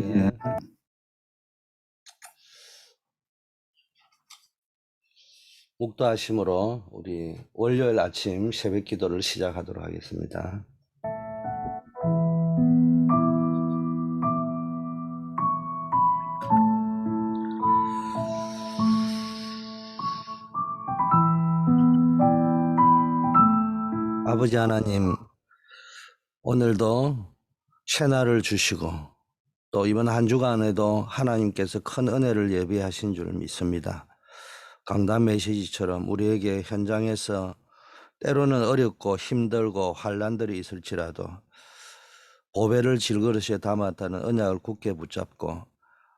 예. 묵도하심으로 우리 월요일 아침 새벽 기도를 시작하도록 하겠습니다. 아버지 하나님, 오늘도 새날을 주시고 또 이번 한 주간에도 하나님께서 큰 은혜를 예비하신 줄 믿습니다. 강단 메시지처럼 우리에게 현장에서 때로는 어렵고 힘들고 환난들이 있을지라도 보배를 질그릇에 담았다는 언약을 굳게 붙잡고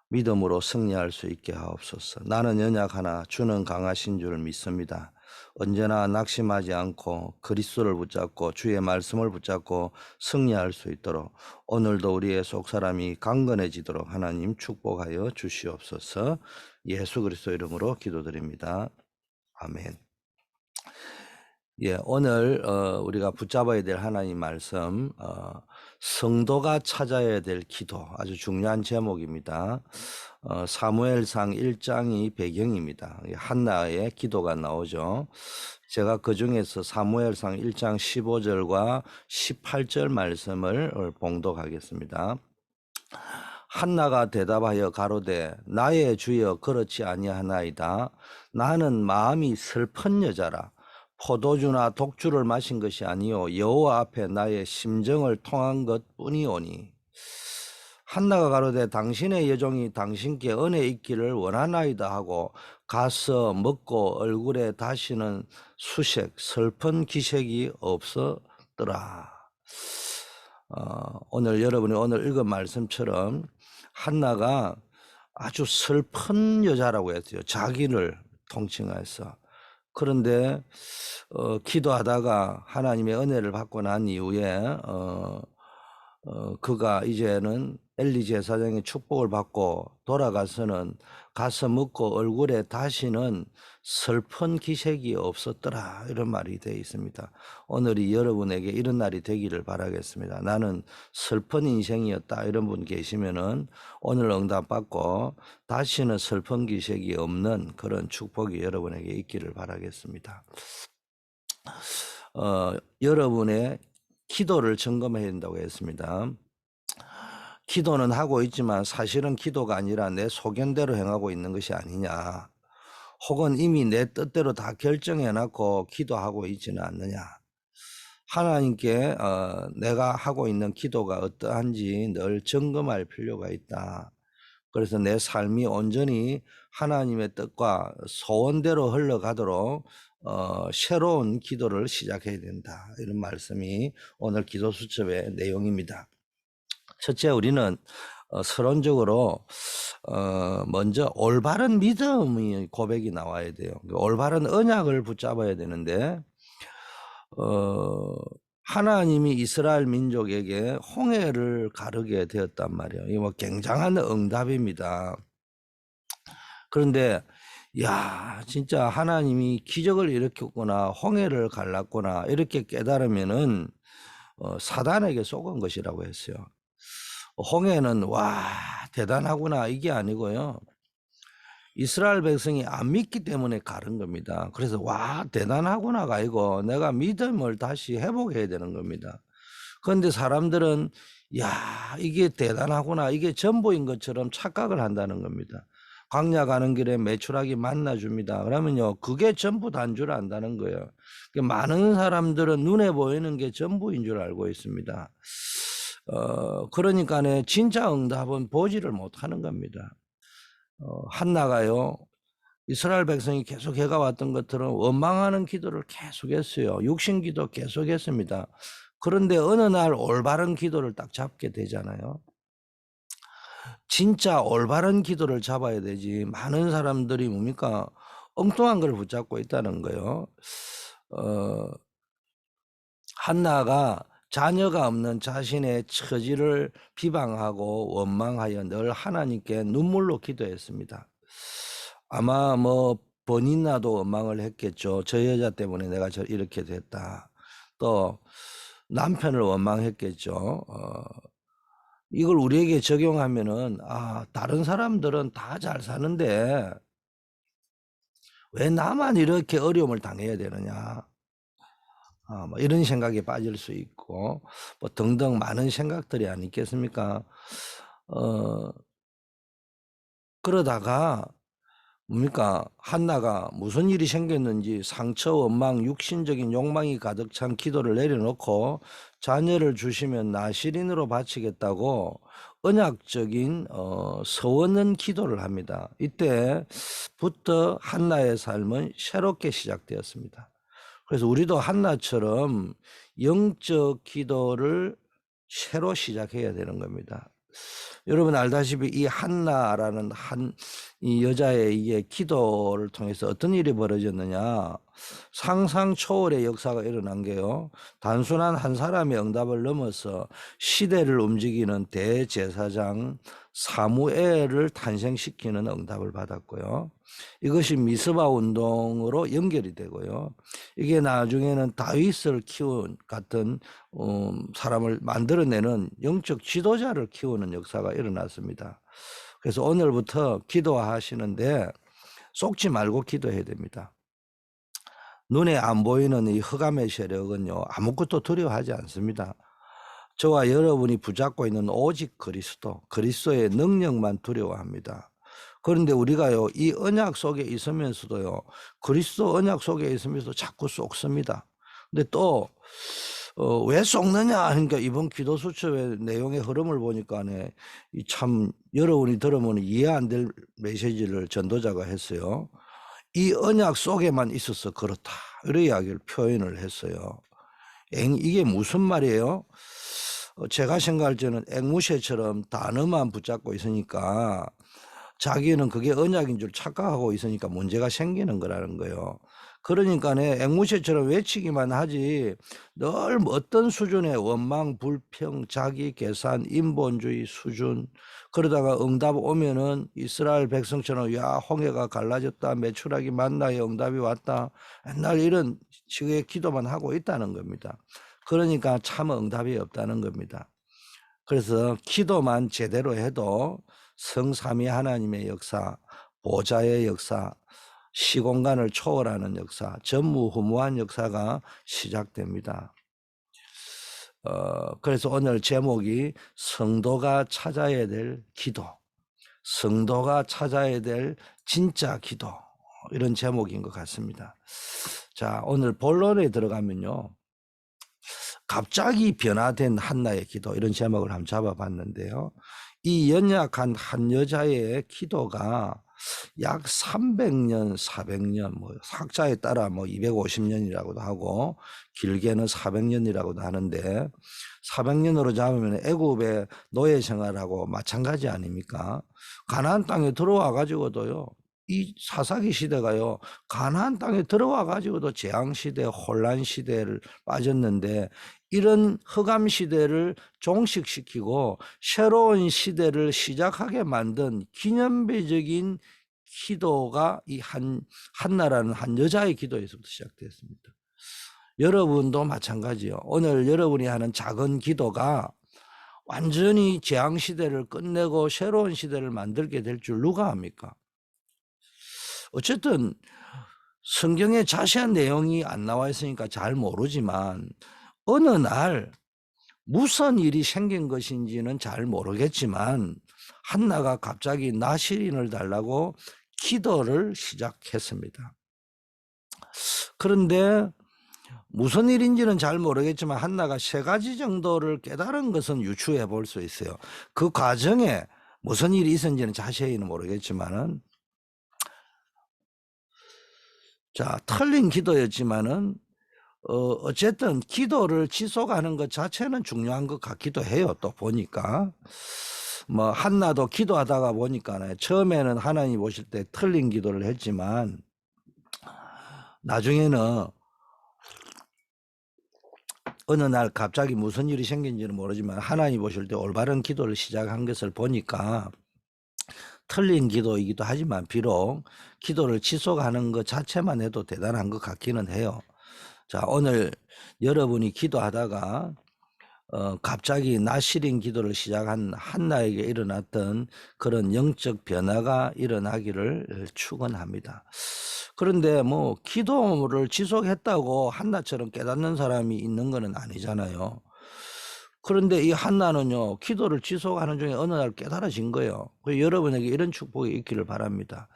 믿음으로 승리할 수 있게 하옵소서. 나는 연약하나 주는 강하신 줄 믿습니다. 언제나 낙심하지 않고 그리스도를 붙잡고 주의 말씀을 붙잡고 승리할 수 있도록 오늘도 우리의 속사람이 강건해지도록 하나님 축복하여 주시옵소서. 예수 그리스도 이름으로 기도드립니다. 아멘. 오늘 우리가 붙잡아야 될 하나님 말씀, 성도가 찾아야 될 기도, 아주 중요한 제목입니다. 사무엘상 1장이 배경입니다. 한나의 기도가 나오죠. 제가 그 중에서 사무엘상 1장 15절과 18절 말씀을 봉독하겠습니다. 한나가 대답하여 가로되 나의 주여 그렇지 아니하나이다. 나는 마음이 슬픈 여자라. 포도주나 독주를 마신 것이 아니요 여호와 앞에 나의 심정을 통한 것뿐이오니. 한나가 가로되 당신의 여종이 당신께 은혜 있기를 원하나이다 하고 가서 먹고 얼굴에 다시는 수색 슬픈 기색이 없었더라. 오늘 여러분이 오늘 읽은 말씀처럼 한나가 아주 슬픈 여자라고 했어요. 자기를 통칭해서. 그런데 기도하다가 하나님의 은혜를 받고 난 이후에 그가 이제는 엘리 제사장의 축복을 받고 돌아가서는 가서 묻고 얼굴에 다시는 슬픈 기색이 없었더라, 이런 말이 되어 있습니다. 오늘이 여러분에게 이런 날이 되기를 바라겠습니다. 나는 슬픈 인생이었다, 이런 분 계시면은 오늘 응답받고 다시는 슬픈 기색이 없는 그런 축복이 여러분에게 있기를 바라겠습니다. 여러분의 기도를 점검해야 된다고 했습니다. 기도는 하고 있지만 사실은 기도가 아니라 내 소견대로 행하고 있는 것이 아니냐, 혹은 이미 내 뜻대로 다 결정해놓고 기도하고 있지는 않느냐. 하나님께 내가 하고 있는 기도가 어떠한지 늘 점검할 필요가 있다. 그래서 내 삶이 온전히 하나님의 뜻과 소원대로 흘러가도록 새로운 기도를 시작해야 된다, 이런 말씀이 오늘 기도 수첩의 내용입니다. 첫째, 우리는 서론적으로 먼저 올바른 믿음의 고백이 나와야 돼요. 올바른 언약을 붙잡아야 되는데 하나님이 이스라엘 민족에게 홍해를 가르게 되었단 말이에요. 이거 뭐 굉장한 응답입니다. 그런데 야, 진짜 하나님이 기적을 일으켰구나, 홍해를 갈랐구나, 이렇게 깨달으면은 사단에게 속은 것이라고 했어요. 홍해는 와 대단하구나 이게 아니고요, 이스라엘 백성이 안 믿기 때문에 가른 겁니다. 그래서 와 대단하구나가 아니고 내가 믿음을 다시 회복해야 되는 겁니다. 그런데 사람들은 야 이게 대단하구나, 이게 전부인 것처럼 착각을 한다는 겁니다. 광야 가는 길에 메추라기 만나줍니다. 그러면요, 그게 전부 단 줄 안다는 거예요. 많은 사람들은 눈에 보이는 게 전부인 줄 알고 있습니다. 그러니까 진짜 응답은 보지를 못하는 겁니다. 한나가요, 이스라엘 백성이 계속 해가왔던 것처럼 원망하는 기도를 계속했어요. 육신 기도 계속했습니다. 그런데 어느 날 올바른 기도를 딱 잡게 되잖아요. 진짜 올바른 기도를 잡아야 되지, 많은 사람들이 뭡니까, 엉뚱한 걸 붙잡고 있다는 거예요. 한나가 자녀가 없는 자신의 처지를 비방하고 원망하여 늘 하나님께 눈물로 기도했습니다. 아마 뭐 번인 나도 원망을 했겠죠. 저 여자 때문에 내가 이렇게 됐다. 또 남편을 원망했겠죠. 이걸 우리에게 적용하면은 다른 사람들은 다 잘 사는데 왜 나만 이렇게 어려움을 당해야 되느냐. 뭐 이런 생각에 빠질 수 있고 뭐 등등 많은 생각들이 아니겠습니까? 그러다가 뭡니까? 한나가 무슨 일이 생겼는지 상처, 원망, 육신적인 욕망이 가득 찬 기도를 내려놓고 자녀를 주시면 나 시린으로 바치겠다고 언약적인 서원은 기도를 합니다. 이때부터 한나의 삶은 새롭게 시작되었습니다. 그래서 우리도 한나처럼 영적 기도를 새로 시작해야 되는 겁니다. 여러분 알다시피 이 한나라는 이 여자의 이게 기도를 통해서 어떤 일이 벌어졌느냐. 상상 초월의 역사가 일어난 게요. 단순한 한 사람의 응답을 넘어서 시대를 움직이는 대제사장 사무엘을 탄생시키는 응답을 받았고요. 이것이 미스바 운동으로 연결이 되고요. 이게 나중에는 다윗을 키운 같은 사람을 만들어내는 영적 지도자를 키우는 역사가 일어났습니다. 그래서 오늘부터 기도하시는데 속지 말고 기도해야 됩니다. 눈에 안 보이는 이 흑암의 세력은요, 아무것도 두려워하지 않습니다. 저와 여러분이 붙잡고 있는 오직 그리스도의 능력만 두려워합니다. 그런데 우리가요, 이 언약 속에 있으면서도요, 그리스도 언약 속에 있으면서 자꾸 속습니다. 근데 또 왜 속느냐? 그러니까 이번 기도 수첩의 내용의 흐름을 보니까네, 참 여러분이 들으면 이해 안 될 메시지를 전도자가 했어요. 이 언약 속에만 있어서 그렇다. 이런 이야기를 표현을 했어요. 이게 무슨 말이에요? 제가 생각할 때는 앵무새처럼 단어만 붙잡고 있으니까 자기는 그게 언약인 줄 착각하고 있으니까 문제가 생기는 거라는 거예요. 그러니까 앵무새처럼 외치기만 하지 늘 어떤 수준의 원망, 불평, 자기 계산, 인본주의 수준, 그러다가 응답 오면은 이스라엘 백성처럼 야 홍해가 갈라졌다, 메추라기 만나의 응답이 왔다, 옛날 이런 식의 기도만 하고 있다는 겁니다. 그러니까 참 응답이 없다는 겁니다. 그래서 기도만 제대로 해도 성삼위 하나님의 역사, 보좌의 역사, 시공간을 초월하는 역사, 전무후무한 역사가 시작됩니다. 그래서 오늘 제목이 성도가 찾아야 될 기도, 성도가 찾아야 될 진짜 기도, 이런 제목인 것 같습니다. 자, 오늘 본론에 들어가면요, 갑자기 변화된 한나의 기도, 이런 제목을 한번 잡아봤는데요. 이 연약한 한 여자의 기도가 약 300년, 400년, 뭐 학자에 따라 뭐 250년이라고도 하고 길게는 400년이라고도 하는데, 400년으로 잡으면 애굽의 노예 생활하고 마찬가지 아닙니까? 가나안 땅에 들어와 가지고도요, 이 사사기 시대가요, 가나안 땅에 들어와 가지고도 재앙 시대, 혼란 시대를 빠졌는데, 이런 흑암 시대를 종식시키고 새로운 시대를 시작하게 만든 기념비적인 기도가 이 한나라는 한 여자의 기도에서부터 시작됐습니다. 여러분도 마찬가지요. 오늘 여러분이 하는 작은 기도가 완전히 재앙 시대를 끝내고 새로운 시대를 만들게 될 줄 누가 압니까? 어쨌든 성경에 자세한 내용이 안 나와 있으니까 잘 모르지만 어느 날 무슨 일이 생긴 것인지는 잘 모르겠지만 한나가 갑자기 나시린을 달라고 기도를 시작했습니다. 그런데 무슨 일인지는 잘 모르겠지만 한나가 3가지 정도를 깨달은 것은 유추해 볼 수 있어요. 그 과정에 무슨 일이 있었는지는 자세히는 모르겠지만은, 자, 틀린 기도였지만은 어쨌든 기도를 지속하는 것 자체는 중요한 것 같기도 해요. 또 보니까 뭐 한나도 기도하다가 보니까 처음에는 하나님 보실 때 틀린 기도를 했지만 나중에는 어느 날 갑자기 무슨 일이 생긴지는 모르지만 하나님 보실 때 올바른 기도를 시작한 것을 보니까 틀린 기도이기도 하지만 비록 기도를 지속하는 것 자체만 해도 대단한 것 같기는 해요. 자, 오늘 여러분이 기도하다가 갑자기 낮시린 기도를 시작한 한나에게 일어났던 그런 영적 변화가 일어나기를 축원합니다. 그런데 뭐 기도를 지속했다고 한나처럼 깨닫는 사람이 있는 것은 아니잖아요. 그런데 이 한나는요, 기도를 지속하는 중에 어느 날 깨달아진 거예요. 여러분에게 이런 축복이 있기를 바랍니다.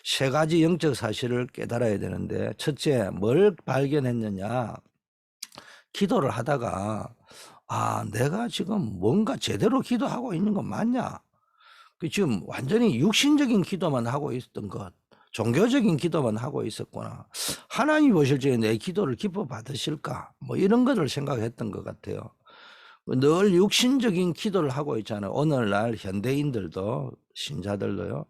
세 가지 영적 사실을 깨달아야 되는데, 첫째, 뭘 발견했느냐? 기도를 하다가 내가 지금 뭔가 제대로 기도하고 있는 건 맞냐? 지금 완전히 육신적인 기도만 하고 있었던 것, 종교적인 기도만 하고 있었구나. 하나님이 보실 적에 내 기도를 기뻐 받으실까? 뭐 이런 것을 생각했던 것 같아요. 늘 육신적인 기도를 하고 있잖아요. 오늘날 현대인들도, 신자들도요.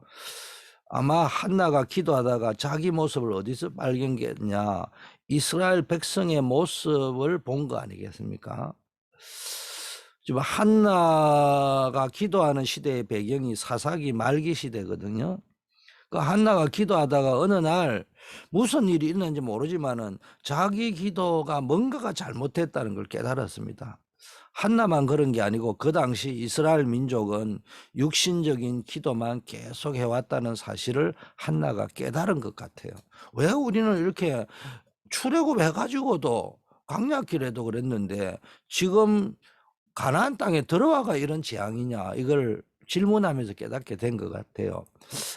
아마 한나가 기도하다가 자기 모습을 어디서 발견했냐? 이스라엘 백성의 모습을 본 거 아니겠습니까? 지금 한나가 기도하는 시대의 배경이 사사기 말기 시대거든요. 그 한나가 기도하다가 어느 날 무슨 일이 있는지 모르지만은 자기 기도가 뭔가가 잘못됐다는 걸 깨달았습니다. 한나만 그런 게 아니고 그 당시 이스라엘 민족은 육신적인 기도만 계속 해왔다는 사실을 한나가 깨달은 것 같아요. 왜 우리는 이렇게 출애굽해가지고도 광야길에도 그랬는데 지금 가나안 땅에 들어와가 이런 재앙이냐, 이걸 질문하면서 깨닫게 된 것 같아요.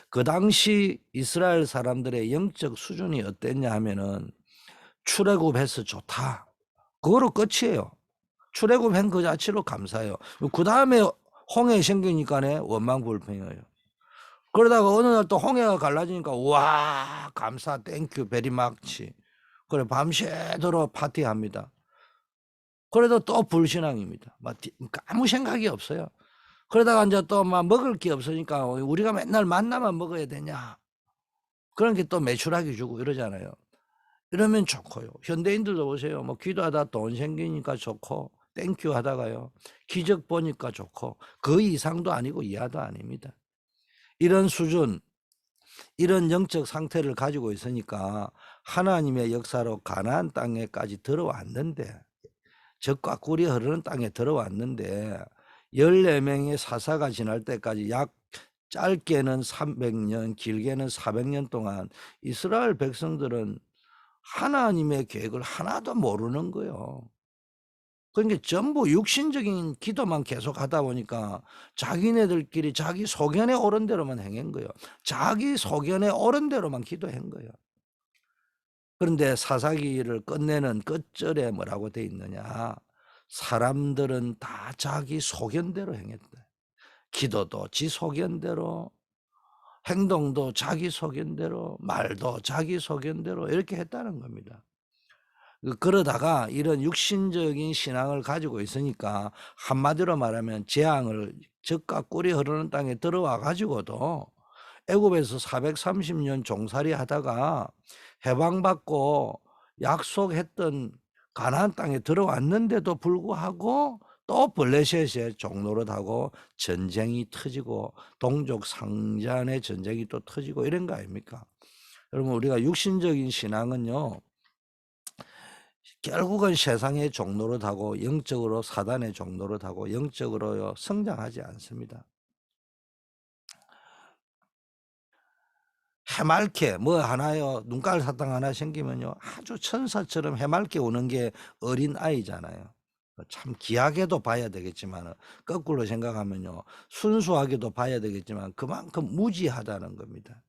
그 당시 이스라엘 사람들의 영적 수준이 어땠냐 하면은 출애굽해서 좋다, 그거로 끝이에요. 출애굽한 그 자체로 감사해요. 그 다음에 홍해 생기니까네 원망불평해요. 그러다가 어느 날 또 홍해가 갈라지니까 와 감사 땡큐 베리마치, 그래 밤새도록 파티합니다. 그래도 또 불신앙입니다. 아무 생각이 없어요. 그러다가 이제 또 막 먹을 게 없으니까 우리가 맨날 만나만 먹어야 되냐, 그런 게 또 매출하기 주고 이러잖아요. 이러면 좋고요. 현대인들도 보세요. 뭐 기도하다 돈 생기니까 좋고, 땡큐 하다가요, 기적 보니까 좋고, 그 이상도 아니고 이하도 아닙니다. 이런 수준, 이런 영적 상태를 가지고 있으니까 하나님의 역사로 가나안 땅에까지 들어왔는데, 젖과 꿀이 흐르는 땅에 들어왔는데 14명의 사사가 지날 때까지 약 짧게는 300년, 길게는 400년 동안 이스라엘 백성들은 하나님의 계획을 하나도 모르는 거예요. 그러니까 전부 육신적인 기도만 계속 하다 보니까 자기네들끼리 자기 소견에 옳은 대로만 행한 거예요. 자기 소견에 옳은 대로만 기도한 거예요. 그런데 사사기를 끝내는 끝절에 뭐라고 돼 있느냐? 사람들은 다 자기 소견대로 행했다. 기도도 지 소견대로, 행동도 자기 소견대로, 말도 자기 소견대로 이렇게 했다는 겁니다. 그러다가 이런 육신적인 신앙을 가지고 있으니까 한마디로 말하면 재앙을, 젖과 꿀이 흐르는 땅에 들어와 가지고도 애굽에서 430년 종살이 하다가 해방받고 약속했던 가나안 땅에 들어왔는데도 불구하고 또 블레셋에 종노릇하고 전쟁이 터지고 동족 상잔의 전쟁이 또 터지고 이런 거 아닙니까? 여러분, 우리가 육신적인 신앙은요, 결국은 세상의 종노릇하고 영적으로 사단의 종노릇하고 영적으로 성장하지 않습니다. 해맑게 뭐 하나요, 눈깔 사탕 하나 생기면요 아주 천사처럼 해맑게 오는 게 어린 아이잖아요. 참 귀하게도 봐야 되겠지만 거꾸로 생각하면요 순수하게도 봐야 되겠지만 그만큼 무지하다는 겁니다.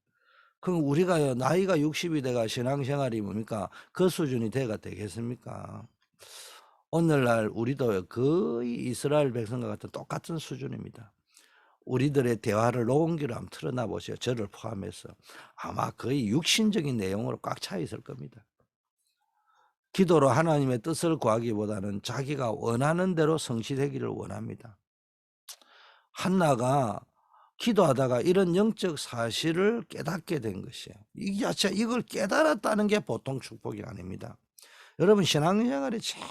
그럼 우리가요 나이가 60이 돼가 신앙생활이 뭡니까? 그 수준이 돼가 되겠습니까? 오늘날 우리도 거의 이스라엘 백성과 같은 똑같은 수준입니다. 우리들의 대화를 녹음기로 한번 틀어놔 보세요. 저를 포함해서. 아마 거의 육신적인 내용으로 꽉 차 있을 겁니다. 기도로 하나님의 뜻을 구하기보다는 자기가 원하는 대로 성취되기를 원합니다. 한나가 기도하다가 이런 영적 사실을 깨닫게 된 것이에요. 이걸 깨달았다는 게 보통 축복이 아닙니다. 여러분, 신앙생활의 제일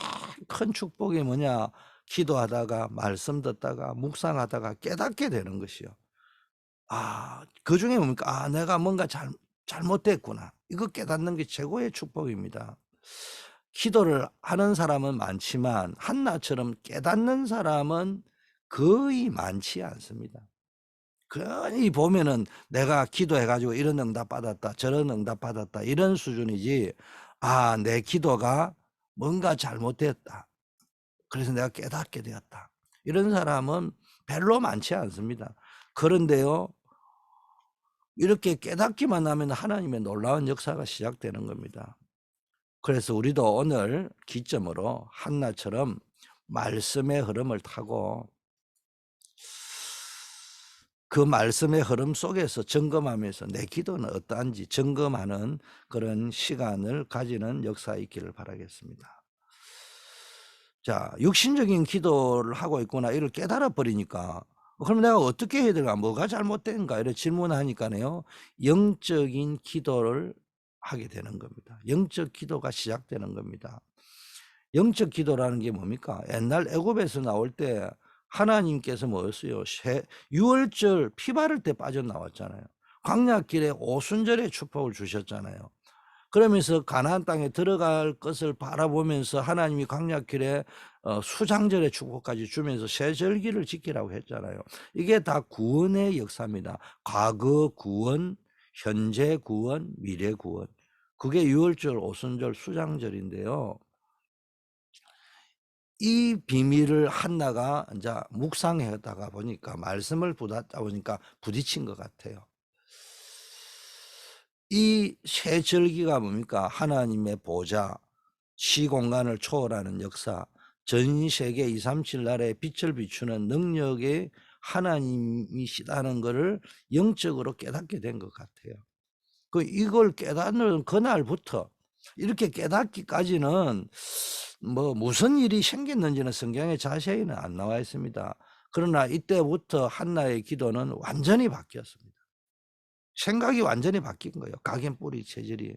큰 축복이 뭐냐? 기도하다가 말씀 듣다가 묵상하다가 깨닫게 되는 것이요. 그중에 뭡니까? 내가 뭔가 잘못됐구나. 이거 깨닫는 게 최고의 축복입니다. 기도를 하는 사람은 많지만 한나처럼 깨닫는 사람은 거의 많지 않습니다. 그러니 보면은 내가 기도해 가지고 이런 응답 받았다, 저런 응답 받았다 이런 수준이지, 아, 내 기도가 뭔가 잘못됐다, 그래서 내가 깨닫게 되었다, 이런 사람은 별로 많지 않습니다. 그런데요, 이렇게 깨닫기만 하면 하나님의 놀라운 역사가 시작되는 겁니다. 그래서 우리도 오늘 기점으로 한나처럼 말씀의 흐름을 타고 그 말씀의 흐름 속에서 점검하면서 내 기도는 어떠한지 점검하는 그런 시간을 가지는 역사 있기를 바라겠습니다. 자, 육신적인 기도를 하고 있구나, 이걸 깨달아 버리니까 그럼 내가 어떻게 해야 될까, 뭐가 잘못된가, 이렇게 질문하니까요, 영적인 기도를 하게 되는 겁니다. 영적 기도가 시작되는 겁니다. 영적 기도라는 게 뭡니까? 옛날 애굽에서 나올 때 하나님께서 뭐였어요? 유월절 피 바를 때 빠져나왔잖아요. 광야길에 오순절의 축복을 주셨잖아요. 그러면서 가나안 땅에 들어갈 것을 바라보면서 하나님이 광야길에 수장절의 축복까지 주면서 세절기를 지키라고 했잖아요. 이게 다 구원의 역사입니다. 과거 구원, 현재 구원, 미래 구원. 그게 유월절, 오순절, 수장절인데요. 이 비밀을 한나가 이제 묵상하다가 보니까, 말씀을 붙잡다 보니까 부딪힌 것 같아요. 이 세 절기가 뭡니까? 하나님의 보좌, 시공간을 초월하는 역사, 전 세계 237 나라에 빛을 비추는 능력의 하나님이시다는 것을 영적으로 깨닫게 된 것 같아요. 이걸 깨닫는 그날부터 이렇게 깨닫기까지는 뭐 무슨 일이 생겼는지는 성경에 자세히는 안 나와 있습니다. 그러나 이때부터 한나의 기도는 완전히 바뀌었습니다. 생각이 완전히 바뀐 거예요. 각인 뿌리 체질이.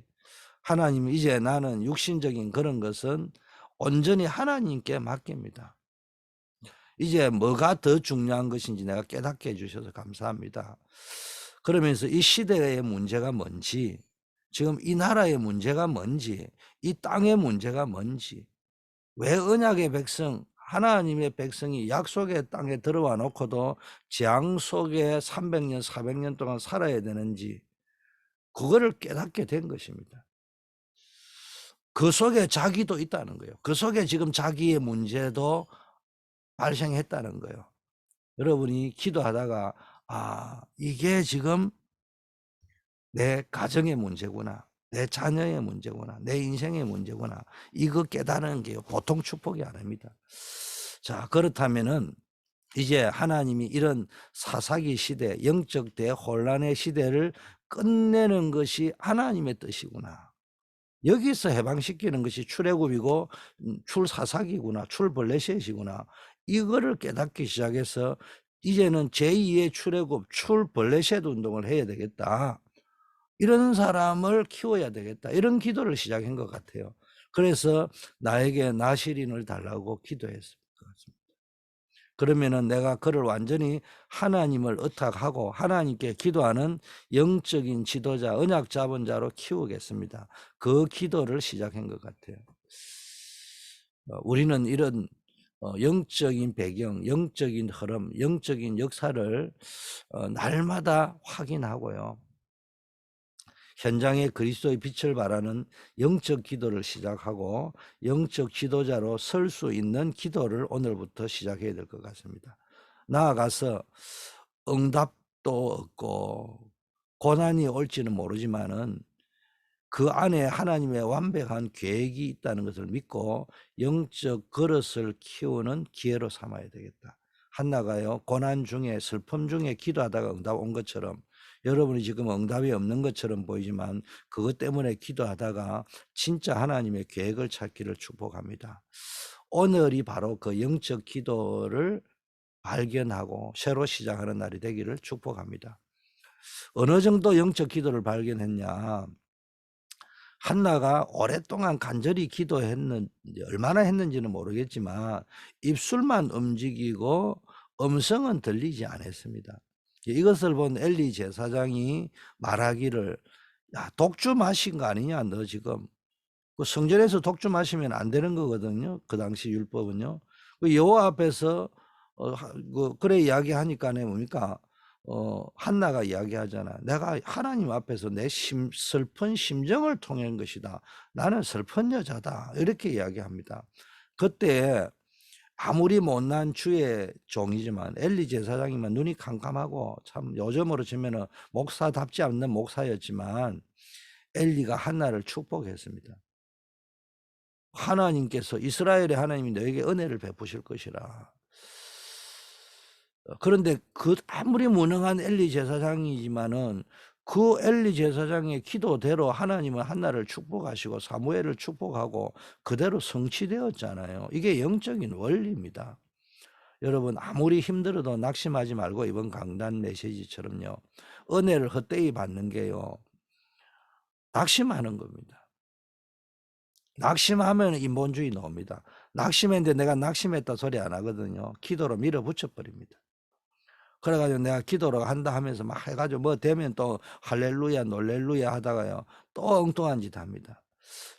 하나님, 이제 나는 육신적인 그런 것은 온전히 하나님께 맡깁니다. 이제 뭐가 더 중요한 것인지 내가 깨닫게 해주셔서 감사합니다. 그러면서 이 시대의 문제가 뭔지, 지금 이 나라의 문제가 뭔지, 이 땅의 문제가 뭔지, 왜 언약의 백성, 하나님의 백성이 약속의 땅에 들어와 놓고도 재앙 속에 300년, 400년 동안 살아야 되는지, 그거를 깨닫게 된 것입니다. 그 속에 자기도 있다는 거예요. 그 속에 지금 자기의 문제도 발생했다는 거예요. 여러분이 기도하다가, 아, 이게 지금 내 가정의 문제구나, 내 자녀의 문제구나, 내 인생의 문제구나, 이거 깨달은 게 보통 축복이 아닙니다. 자, 그렇다면은 이제 하나님이 이런 사사기 시대, 영적 대혼란의 시대를 끝내는 것이 하나님의 뜻이구나, 여기서 해방시키는 것이 출애굽이고 출사사기구나, 출벌레셋이구나, 이거를 깨닫기 시작해서 이제는 제2의 출애굽, 출벌레셋 운동을 해야 되겠다, 이런 사람을 키워야 되겠다, 이런 기도를 시작한 것 같아요. 그래서 나에게 나시린을 달라고 기도했습니다. 그러면은 내가 그를 완전히 하나님을 의탁하고 하나님께 기도하는 영적인 지도자, 언약 잡은 자로 키우겠습니다. 그 기도를 시작한 것 같아요. 우리는 이런 영적인 배경, 영적인 흐름, 영적인 역사를 날마다 확인하고요, 현장에 그리스도의 빛을 발하는 영적 기도를 시작하고 영적 지도자로 설 수 있는 기도를 오늘부터 시작해야 될 것 같습니다. 나아가서 응답도 없고 고난이 올지는 모르지만은 그 안에 하나님의 완벽한 계획이 있다는 것을 믿고 영적 그릇을 키우는 기회로 삼아야 되겠다. 한나가요, 고난 중에, 슬픔 중에 기도하다가 응답 온 것처럼, 여러분이 지금 응답이 없는 것처럼 보이지만 그것 때문에 기도하다가 진짜 하나님의 계획을 찾기를 축복합니다. 오늘이 바로 그 영적 기도를 발견하고 새로 시작하는 날이 되기를 축복합니다. 어느 정도 영적 기도를 발견했냐? 한나가 오랫동안 간절히 기도했는지, 얼마나 했는지는 모르겠지만 입술만 움직이고 음성은 들리지 않았습니다. 이것을 본 엘리 제사장이 말하기를, 야, 독주 마신 거 아니냐, 너 지금 그 성전에서 독주 마시면 안 되는 거거든요. 그 당시 율법은요. 그 여호와 앞에서 그래 이야기하니까는 뭡니까? 한나가 이야기하잖아. 내가 하나님 앞에서 내 슬픈 심정을 통한 것이다. 나는 슬픈 여자다. 이렇게 이야기합니다. 그때 아무리 못난 주의 종이지만 엘리 제사장이면 눈이 캄캄하고 참 요즘으로 치면은 목사답지 않는 목사였지만 엘리가 한나를 축복했습니다. 하나님께서 이스라엘의 하나님이 너에게 은혜를 베푸실 것이라. 그런데 그 아무리 무능한 엘리 제사장이지만은 그 엘리 제사장의 기도대로 하나님은 한나를 축복하시고 사무엘을 축복하고 그대로 성취되었잖아요. 이게 영적인 원리입니다. 여러분 아무리 힘들어도 낙심하지 말고 이번 강단 메시지처럼요. 은혜를 헛되이 받는 게요. 낙심하는 겁니다. 낙심하면 인본주의 나옵니다. 낙심했는데 내가 낙심했다 소리 안 하거든요. 기도로 밀어붙여 버립니다. 그래가지고 내가 기도로 한다 하면서 막 해가지고 뭐 되면 또 할렐루야 놀렐루야 하다가요. 또 엉뚱한 짓 합니다.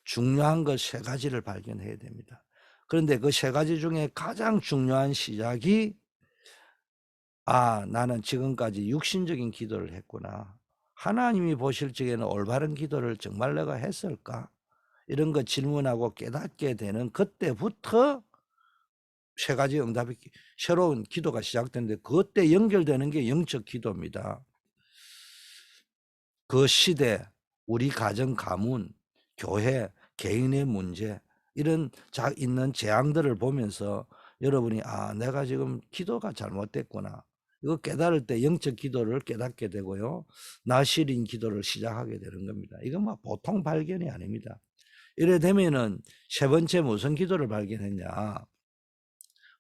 중요한 것 세 가지를 발견해야 됩니다. 그런데 그 세 가지 중에 가장 중요한 시작이 나는 지금까지 육신적인 기도를 했구나. 하나님이 보실 적에는 올바른 기도를 정말 내가 했을까? 이런 거 질문하고 깨닫게 되는 그때부터 세 가지 응답이 새로운 기도가 시작되는데 그때 연결되는 게 영적 기도입니다. 그 시대, 우리 가정, 가문, 교회, 개인의 문제 이런 있는 재앙들을 보면서 여러분이 내가 지금 기도가 잘못됐구나. 이거 깨달을 때 영적 기도를 깨닫게 되고요. 나실인 기도를 시작하게 되는 겁니다. 이건 뭐 보통 발견이 아닙니다. 이래 되면은 세 번째 무슨 기도를 발견했냐?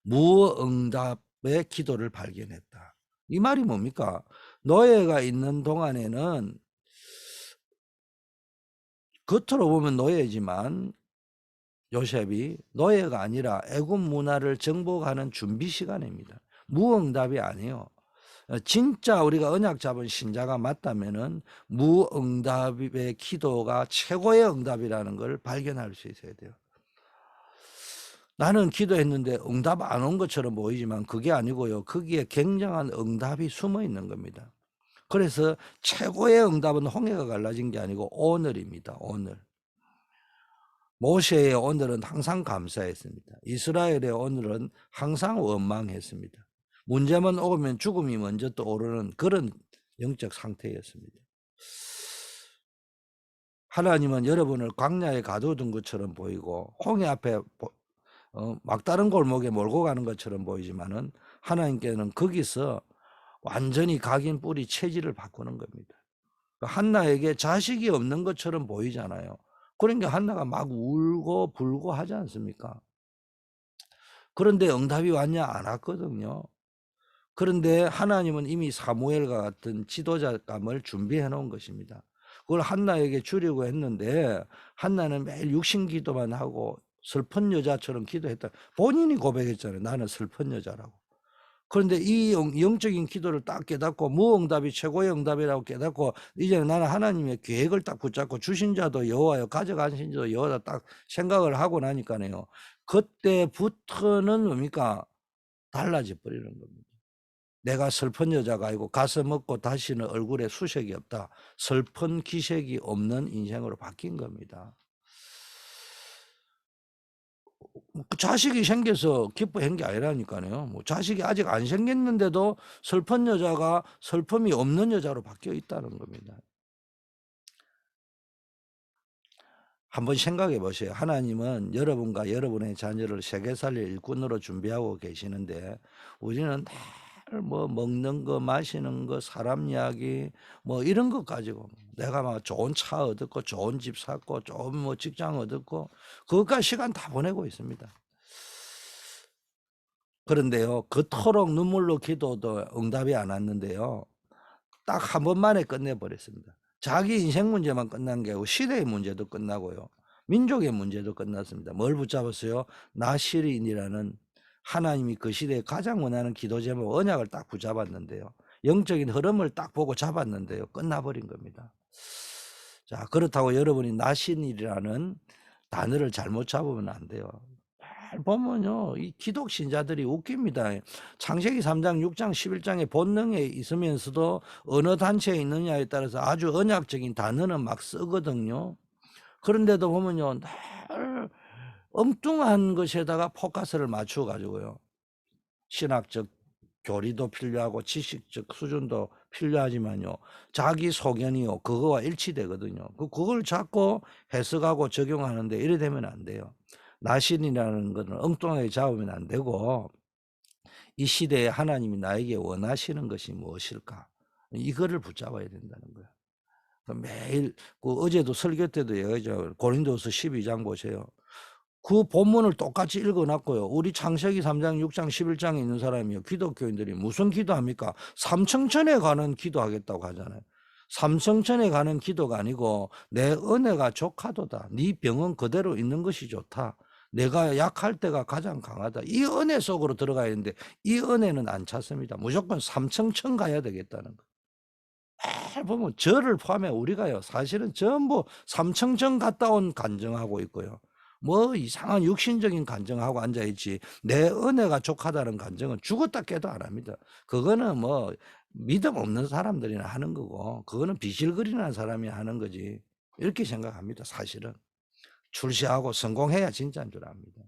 무응답의 기도를 발견했다. 이 말이 뭡니까? 노예가 있는 동안에는 겉으로 보면 노예지만 요셉이 노예가 아니라 애굽 문화를 정복하는 준비 시간입니다. 무응답이 아니에요. 진짜 우리가 언약 잡은 신자가 맞다면은 무응답의 기도가 최고의 응답이라는 걸 발견할 수 있어야 돼요. 나는 기도했는데 응답 안 온 것처럼 보이지만 그게 아니고요. 거기에 굉장한 응답이 숨어 있는 겁니다. 그래서 최고의 응답은 홍해가 갈라진 게 아니고 오늘입니다. 오늘. 모세의 오늘은 항상 감사했습니다. 이스라엘의 오늘은 항상 원망했습니다. 문제만 오면 죽음이 먼저 떠오르는 그런 영적 상태였습니다. 하나님은 여러분을 광야에 가두던 것처럼 보이고 홍해 앞에 막다른 골목에 몰고 가는 것처럼 보이지만은 하나님께는 거기서 완전히 각인 뿌리 체질을 바꾸는 겁니다. 한나에게 자식이 없는 것처럼 보이잖아요. 그러니까 한나가 막 울고 불고 하지 않습니까? 그런데 응답이 왔냐? 안 왔거든요. 그런데 하나님은 이미 사무엘과 같은 지도자감을 준비해 놓은 것입니다. 그걸 한나에게 주려고 했는데 한나는 매일 육신 기도만 하고 슬픈 여자처럼 기도했다. 본인이 고백했잖아요. 나는 슬픈 여자라고. 그런데 이 영적인 기도를 딱 깨닫고 무응답이 최고의 응답이라고 깨닫고 이제는 나는 하나님의 계획을 딱 붙잡고 주신 자도 여호와요 가져가신 자도 여호와다 딱 생각을 하고 나니까요. 그때부터는 뭡니까? 달라져 버리는 겁니다. 내가 슬픈 여자가 아니고 가슴 없고 다시는 얼굴에 수색이 없다. 슬픈 기색이 없는 인생으로 바뀐 겁니다. 자식이 생겨서 기뻐한 게 아니라니까요. 뭐 자식이 아직 안 생겼는데도 슬픈 여자가 슬픔이 없는 여자로 바뀌어 있다는 겁니다. 한번 생각해 보세요. 하나님은 여러분과 여러분의 자녀를 세계 살릴 일꾼으로 준비하고 계시는데 우리는 늘 뭐 먹는 거 마시는 거 사람 이야기 뭐 이런 것 가지고 내가 막 좋은 차 얻었고 좋은 집 샀고 좋은 뭐 직장 얻었고 그것까지 시간 다 보내고 있습니다. 그런데요, 그토록 눈물로 기도도 응답이 안 왔는데요. 딱 한 번만에 끝내버렸습니다. 자기 인생 문제만 끝난 게 아니고 시대의 문제도 끝나고요. 민족의 문제도 끝났습니다. 뭘 붙잡았어요? 나시린이라는 하나님이 그 시대에 가장 원하는 기도 제목 언약을 딱 붙잡았는데요. 영적인 흐름을 딱 보고 잡았는데요. 끝나버린 겁니다. 자, 그렇다고 여러분이 나신이라는 단어를 잘못 잡으면 안 돼요. 잘 보면요, 이 기독 신자들이 웃깁니다. 창세기 3장, 6장, 11장의 본능에 있으면서도 어느 단체에 있느냐에 따라서 아주 언약적인 단어는 막 쓰거든요. 그런데도 보면요, 늘 엉뚱한 것에다가 포커스를 맞춰 가지고요. 신학적 교리도 필요하고 지식적 수준도 필요하지만요, 자기 소견이요, 그거와 일치되거든요. 그걸 자꾸 해석하고 적용하는데 이래 되면 안 돼요. 나신이라는 것은 엉뚱하게 잡으면 안 되고, 이 시대에 하나님이 나에게 원하시는 것이 무엇일까? 이거를 붙잡아야 된다는 거예요. 매일, 어제도 설교 때도 얘기하죠. 고린도서 12장 보세요. 그 본문을 똑같이 읽어놨고요. 우리 창세기 3장, 6장, 11장에 있는 사람이요, 기독교인들이 무슨 기도합니까? 삼성천에 가는 기도하겠다고 하잖아요. 삼성천에 가는 기도가 아니고 내 은혜가 족하도다. 네 병은 그대로 있는 것이 좋다. 내가 약할 때가 가장 강하다. 이 은혜 속으로 들어가야 되는데 이 은혜는 안 찾습니다. 무조건 삼성천 가야 되겠다는 거. 잘 보면 저를 포함해 우리가요, 사실은 전부 삼청천 갔다 온 간증하고 있고요. 뭐 이상한 육신적인 간증하고 앉아있지, 내 은혜가 족하다는 간증은 죽었다 깨도 안 합니다. 그거는 뭐 믿음 없는 사람들이나 하는 거고, 그거는 비실거리는 사람이 하는 거지, 이렇게 생각합니다. 사실은 출세하고 성공해야 진짜인 줄 압니다.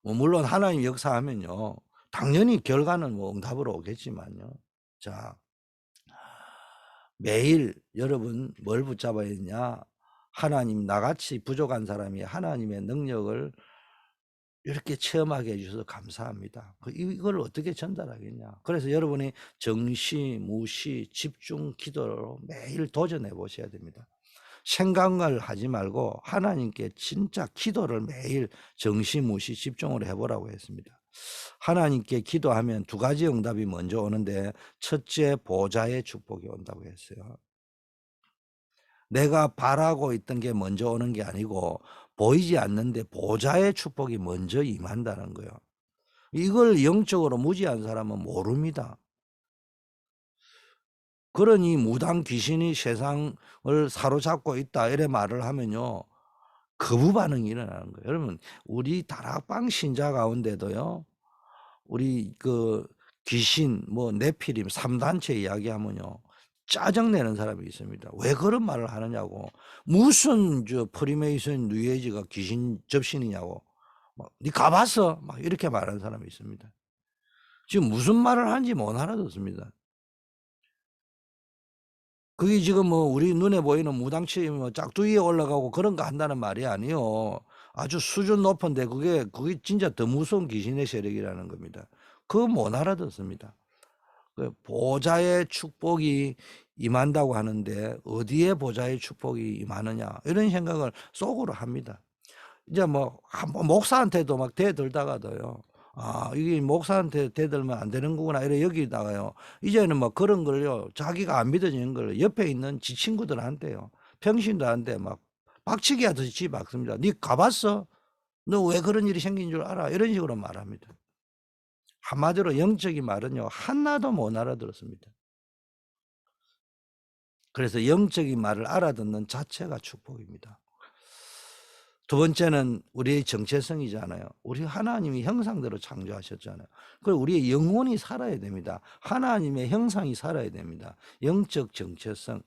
뭐 물론 하나님 역사하면요, 당연히 결과는 뭐 응답으로 오겠지만요. 자, 매일 여러분 뭘 붙잡아야 되냐? 하나님, 나같이 부족한 사람이 하나님의 능력을 이렇게 체험하게 해 주셔서 감사합니다. 이걸 어떻게 전달하겠냐? 그래서 여러분이 정시, 무시, 집중, 기도로 매일 도전해 보셔야 됩니다. 생각을 하지 말고 하나님께 진짜 기도를 매일 정시, 무시, 집중으로 해보라고 했습니다. 하나님께 기도하면 두 가지 응답이 먼저 오는데, 첫째, 보좌의 축복이 온다고 했어요. 내가 바라고 있던 게 먼저 오는 게 아니고 보이지 않는데 보좌의 축복이 먼저 임한다는 거예요. 이걸 영적으로 무지한 사람은 모릅니다. 그러니 무당 귀신이 세상을 사로잡고 있다 이래 말을 하면요, 거부 반응이 일어나는 거예요. 여러분, 우리 다락방 신자 가운데도요, 우리 귀신, 뭐 네피림 3단체 이야기하면요, 짜증내는 사람이 있습니다. 왜 그런 말을 하느냐고. 무슨 프리메이슨 뉴에이지가 귀신 접신이냐고. 니 가봤어? 막 이렇게 말하는 사람이 있습니다. 지금 무슨 말을 하는지 못 알아듣습니다. 그게 지금 뭐 우리 눈에 보이는 무당치 뭐 짝두기에 올라가고 그런 거 한다는 말이 아니요. 아주 수준 높은데 그게 진짜 더 무서운 귀신의 세력이라는 겁니다. 그거 못 알아듣습니다. 보좌의 축복이 임한다고 하는데 어디에 보좌의 축복이 임하느냐, 이런 생각을 속으로 합니다. 이제 뭐 목사한테도 막 대들다가도요, 아, 이게 목사한테 대들면 안 되는 거구나 이래 여기다가요, 이제는 뭐 그런 걸요, 자기가 안 믿어지는 걸 옆에 있는 지 친구들한테요, 평신도한테 막 박치기 하듯이 박습니다. 니 가봤어? 너 왜 그런 일이 생긴 줄 알아? 이런 식으로 말합니다. 한마디로 영적인 말은요, 하나도 못 알아들었습니다. 그래서 영적인 말을 알아듣는 자체가 축복입니다. 두 번째는 우리의 정체성이잖아요. 우리 하나님이 형상대로 창조하셨잖아요. 그리고 우리의 영혼이 살아야 됩니다. 하나님의 형상이 살아야 됩니다. 영적 정체성.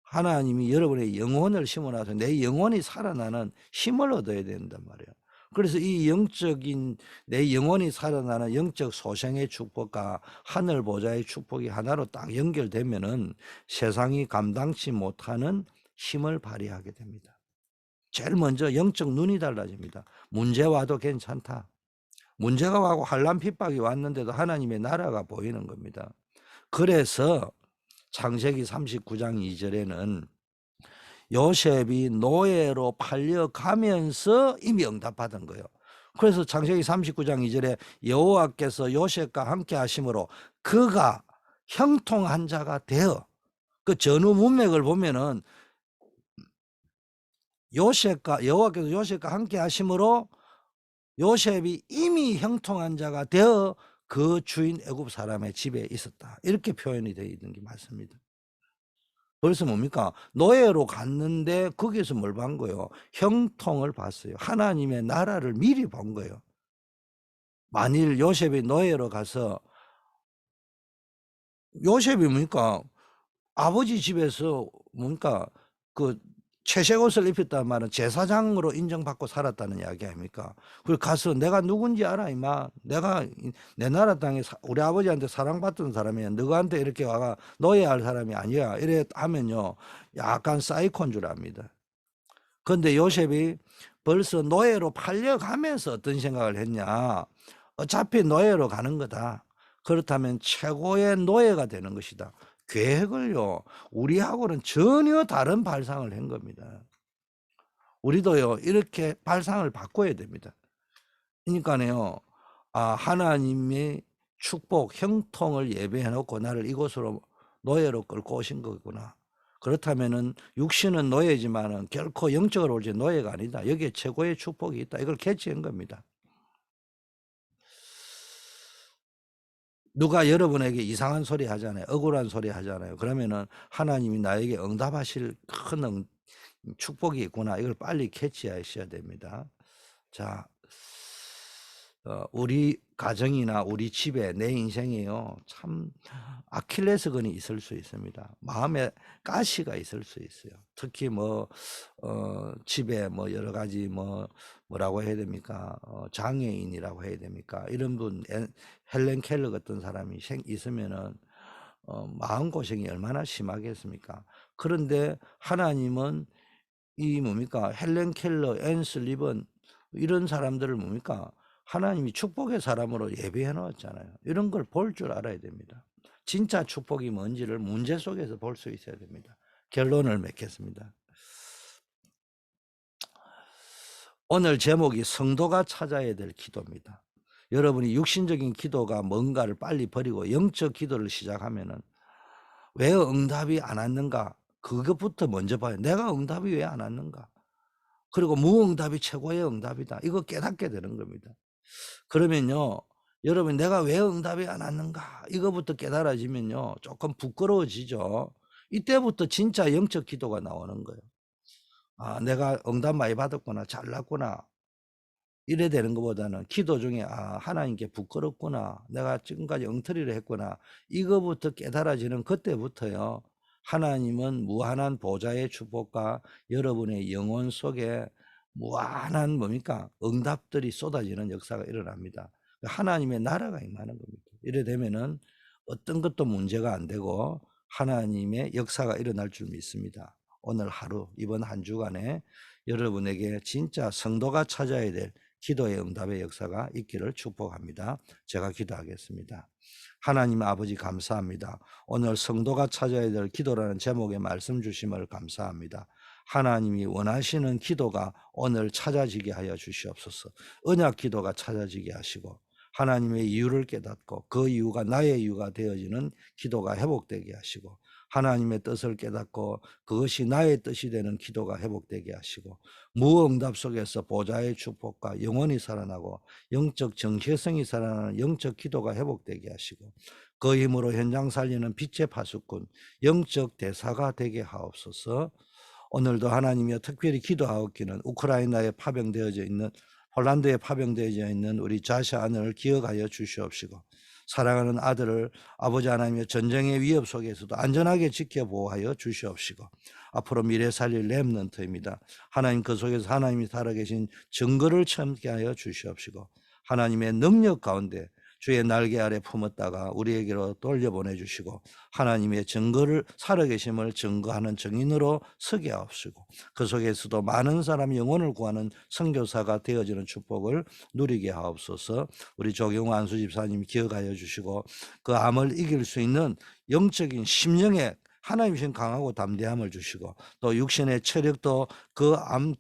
하나님이 여러분의 영혼을 심어놔서 내 영혼이 살아나는 힘을 얻어야 된단 말이에요. 그래서 이 영적인 내 영혼이 살아나는 영적 소생의 축복과 하늘 보좌의 축복이 하나로 딱 연결되면은 세상이 감당치 못하는 힘을 발휘하게 됩니다. 제일 먼저 영적 눈이 달라집니다. 문제 와도 괜찮다. 문제가 와고 환난 핍박이 왔는데도 하나님의 나라가 보이는 겁니다. 그래서 창세기 39장 2절에는 요셉이 노예로 팔려가면서 이미 응답받은 거예요. 그래서 창세기 39장 2절에 여호와께서 요셉과 함께 하심으로 그가 형통한 자가 되어, 그 전후 문맥을 보면은 여호와께서 요셉과 함께 하심으로 요셉이 이미 형통한 자가 되어 그 주인 애굽 사람의 집에 있었다, 이렇게 표현이 되어 있는 게 맞습니다. 벌써 뭡니까? 노예로 갔는데 거기에서 뭘 본 거예요? 형통을 봤어요. 하나님의 나라를 미리 본 거예요. 만일 요셉이 노예로 가서 요셉이 뭡니까? 아버지 집에서 뭡니까? 그 채색 옷을 입혔단 말은 제사장으로 인정받고 살았다는 이야기 아닙니까? 그리고 가서 내가 누군지 알아 임마. 내가 내 나라 땅에 우리 아버지한테 사랑받던 사람이야. 너한테 이렇게 와가 노예할 사람이 아니야. 이래 하면요. 약간 사이코인 줄 압니다. 그런데 요셉이 벌써 노예로 팔려가면서 어떤 생각을 했냐. 어차피 노예로 가는 거다. 그렇다면 최고의 노예가 되는 것이다. 계획을요, 우리하고는 전혀 다른 발상을 한 겁니다. 우리도요, 이렇게 발상을 바꿔야 됩니다. 그러니까요, 하나님의 축복, 형통을 예배해 놓고 나를 이곳으로 노예로 끌고 오신 거구나. 그렇다면은 육신은 노예지만은 결코 영적으로 올지 노예가 아니다. 여기에 최고의 축복이 있다. 이걸 캐치한 겁니다. 누가 여러분에게 이상한 소리 하잖아요. 억울한 소리 하잖아요. 그러면은 하나님이 나에게 응답하실 큰 축복이 있구나. 이걸 빨리 캐치하셔야 됩니다. 자, 우리 가정이나 우리 집에 내 인생에요. 참 아킬레스건이 있을 수 있습니다. 마음에 가시가 있을 수 있어요. 특히 집에 여러 가지 뭐라고 해야 됩니까? 장애인이라고 해야 됩니까? 이런 분, 헬렌 켈러 같은 사람이 있으면은 마음고생이 얼마나 심하겠습니까? 그런데 하나님은 이 뭡니까? 헬렌 켈러, 앤 슬리번 이런 사람들을 뭡니까? 하나님이 축복의 사람으로 예비해 놓았잖아요. 이런 걸 볼 줄 알아야 됩니다. 진짜 축복이 뭔지를 문제 속에서 볼 수 있어야 됩니다. 결론을 맺겠습니다. 오늘 제목이 성도가 찾아야 될 기도입니다. 여러분이 육신적인 기도가 뭔가를 빨리 버리고 영적 기도를 시작하면은 왜 응답이 안 왔는가? 그것부터 먼저 봐요. 내가 응답이 왜 안 왔는가? 그리고 무응답이 최고의 응답이다. 이거 깨닫게 되는 겁니다. 그러면요, 여러분 내가 왜 응답이 안 왔는가? 이거부터 깨달아지면요, 조금 부끄러워지죠. 이때부터 진짜 영적 기도가 나오는 거예요. 내가 응답 많이 받았구나, 잘났구나. 이래 되는 것보다는 기도 중에 하나님께 부끄럽구나, 내가 지금까지 엉터리를 했구나, 이거부터 깨달아지는 그때부터요, 하나님은 무한한 보좌의 축복과 여러분의 영혼 속에 무한한 뭡니까? 응답들이 쏟아지는 역사가 일어납니다. 하나님의 나라가 임하는 겁니다. 이래 되면은 어떤 것도 문제가 안 되고 하나님의 역사가 일어날 줄 믿습니다. 오늘 하루, 이번 한 주간에 여러분에게 진짜 성도가 찾아야 될 기도의 응답의 역사가 있기를 축복합니다. 제가 기도하겠습니다. 하나님 아버지 감사합니다. 오늘 성도가 찾아야 될 기도라는 제목의 말씀 주심을 감사합니다. 하나님이 원하시는 기도가 오늘 찾아지게 하여 주시옵소서. 언약 기도가 찾아지게 하시고 하나님의 이유를 깨닫고 그 이유가 나의 이유가 되어지는 기도가 회복되게 하시고 하나님의 뜻을 깨닫고 그것이 나의 뜻이 되는 기도가 회복되게 하시고 무응답 속에서 보좌의 축복과 영원히 살아나고 영적 정체성이 살아나는 영적 기도가 회복되게 하시고 그 힘으로 현장 살리는 빛의 파수꾼 영적 대사가 되게 하옵소서. 오늘도 하나님이여 특별히 기도하옵기는 우크라이나에 파병되어져 있는 폴란드에 파병되어져 있는 우리 자샤 아내를 기억하여 주시옵시고 사랑하는 아들을 아버지 하나님의 전쟁의 위협 속에서도 안전하게 지켜보호하여 주시옵시고 앞으로 미래 살릴 렘넌트입니다. 하나님 그 속에서 하나님이 살아계신 증거를 참게 하여 주시옵시고 하나님의 능력 가운데 주의 날개 아래 품었다가 우리에게로 돌려보내주시고 하나님의 증거를 살아계심을 증거하는 증인으로 서게 하옵시고 그 속에서도 많은 사람 영혼을 구하는 선교사가 되어지는 축복을 누리게 하옵소서. 우리 조경호 안수집사님 기억하여 주시고 그 암을 이길 수 있는 영적인 심령의 하나님이신 강하고 담대함을 주시고 또 육신의 체력도 그 암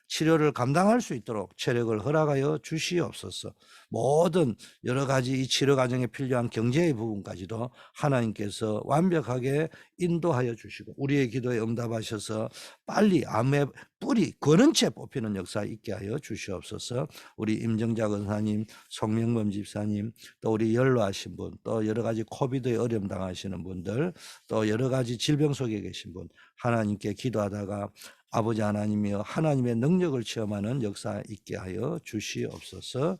치료를 감당할 수 있도록 체력을 허락하여 주시옵소서. 모든 여러 가지 이 치료 과정에 필요한 경제의 부분까지도 하나님께서 완벽하게 인도하여 주시고 우리의 기도에 응답하셔서 빨리 암의 뿌리 거는 채 뽑히는 역사 있게 하여 주시옵소서. 우리 임정자 권사님, 송명범 집사님, 또 우리 연로하신 분, 또 여러 가지 코비드에 어려움 당하시는 분들, 또 여러 가지 질병 속에 계신 분, 하나님께 기도하다가 아버지 하나님이여 하나님의 능력을 체험하는 역사 있게 하여 주시옵소서.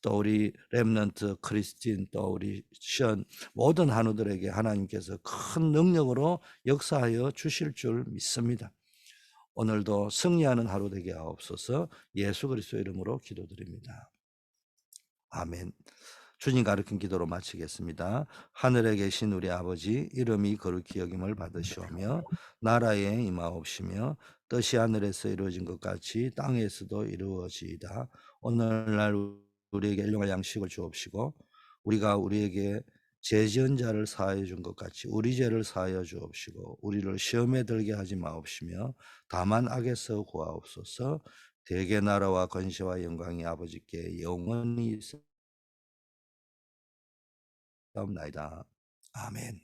또 우리 렘넌트 크리스틴, 또 우리 시언 모든 한우들에게 하나님께서 큰 능력으로 역사하여 주실 줄 믿습니다. 오늘도 승리하는 하루 되게 하옵소서. 예수 그리스도 이름으로 기도드립니다. 아멘. 주님 가르친 기도로 마치겠습니다. 하늘에 계신 우리 아버지 이름이 거룩히 여김을 받으시오며 나라에 임하옵시며 뜻이 하늘에서 이루어진 것 같이 땅에서도 이루어지이다. 오늘날 우리에게 일용할 양식을 주옵시고 우리가 우리에게 죄 지은 자를 사하여 준 것 같이 우리 죄를 사하여 주옵시고 우리를 시험에 들게 하지 마옵시며 다만 악에서 구하옵소서. 대개 나라와 권세와 영광이 아버지께 영원히 있사옵나이다. 아멘.